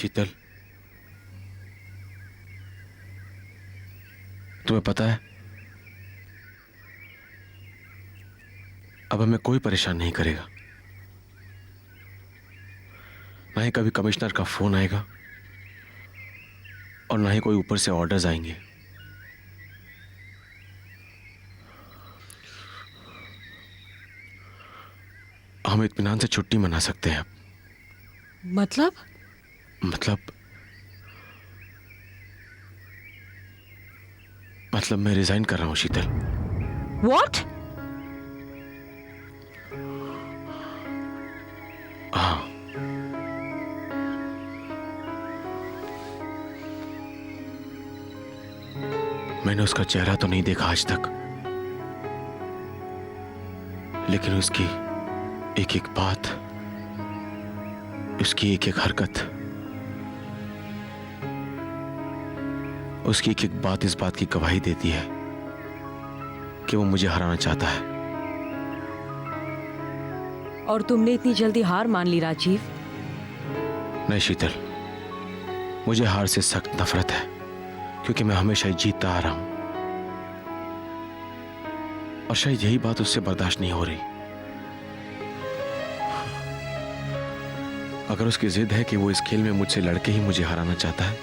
शीतल, तुम्हें पता है अब हमें कोई परेशान नहीं करेगा। ना ही कभी कमिश्नर का फोन आएगा और ना ही कोई ऊपर से ऑर्डर्स आएंगे। हम इत्मीनान से छुट्टी मना सकते हैं अब। मतलब मैं रिजाइन कर रहा हूं शीतल। व्हाट? हाँ, मैंने उसका चेहरा तो नहीं देखा आज तक, लेकिन उसकी एक एक बात, उसकी एक एक हरकत, उसकी एक एक बात इस बात की गवाही देती है कि वो मुझे हराना चाहता है। और तुमने इतनी जल्दी हार मान ली राजीव? नहीं शीतल, मुझे हार से सख्त नफरत है, क्योंकि मैं हमेशा ही जीतता आ रहा हूं और शायद यही बात उससे बर्दाश्त नहीं हो रही। अगर उसकी जिद है कि वो इस खेल में मुझसे लड़के ही मुझे हराना चाहता है,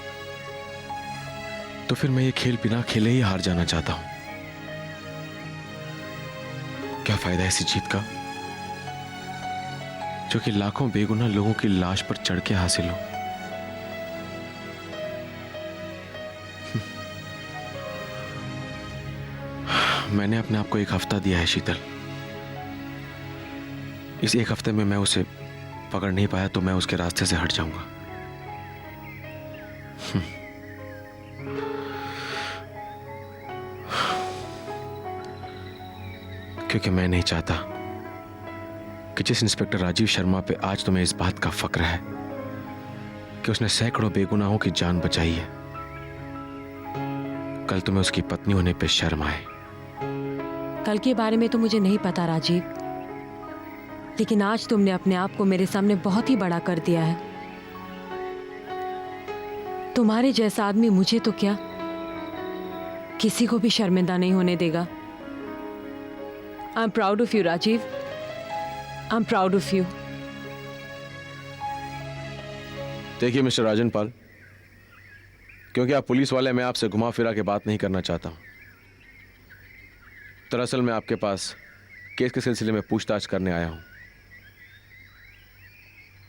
तो फिर मैं ये खेल बिना खेले ही हार जाना चाहता हूं। क्या फायदा ऐसी जीत का जो कि लाखों बेगुनाह लोगों की लाश पर चढ़ के हासिल हो। मैंने अपने आप को एक हफ्ता दिया है शीतल। इस एक हफ्ते में मैं उसे पकड़ नहीं पाया तो मैं उसके रास्ते से हट जाऊंगा। क्योंकि मैं नहीं चाहता कि जिस इंस्पेक्टर राजीव शर्मा पे आज तुम्हें इस बात का फक्र है कि उसने सैकड़ों बेगुनाहों की जान बचाई है, कल तुम्हें उसकी पत्नी होने पे शर्म आए। कल के बारे में तो मुझे नहीं पता राजीव, लेकिन आज तुमने अपने आप को मेरे सामने बहुत ही बड़ा कर दिया है। तुम्हारे जैसा आदमी मुझे तो क्या, किसी को भी शर्मिंदा नहीं होने देगा। I am proud of you Rajeev, I am proud of you. देखिए मिस्टर राजन पाल, क्योंकि आप पुलिस वाले, मैं आपसे घुमा फिरा के बात नहीं करना चाहता हूं। दरअसल मैं आपके पास केस के सिलसिले में पूछताछ करने आया हूं।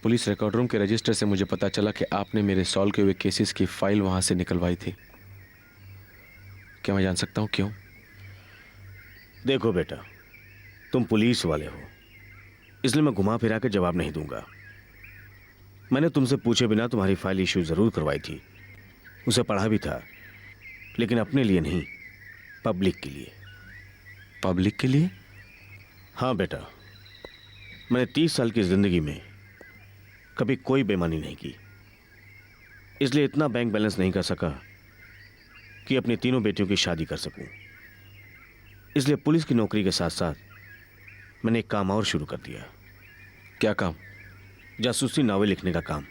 पुलिस रिकॉर्ड रूम के रजिस्टर से मुझे पता चला कि आपने मेरे सॉल्व किए हुए केसेस की फाइल वहां से निकलवाई थी। क्या मैं जान सकता हूं क्यों? देखो बेटा, तुम पुलिस वाले हो, इसलिए मैं घुमा फिरा के जवाब नहीं दूंगा। मैंने तुमसे पूछे बिना तुम्हारी फाइल इश्यू जरूर करवाई थी, उसे पढ़ा भी था, लेकिन अपने लिए नहीं, पब्लिक के लिए। पब्लिक के लिए? हाँ बेटा, मैंने 30 साल की जिंदगी में कभी कोई बेईमानी नहीं की, इसलिए इतना बैंक बैलेंस नहीं कर सका कि अपनी तीनों बेटियों की शादी कर सकूं। इसलिए पुलिस की नौकरी के साथ साथ मैंने एक काम और शुरू कर दिया। क्या काम? जासूसी नावल लिखने का काम।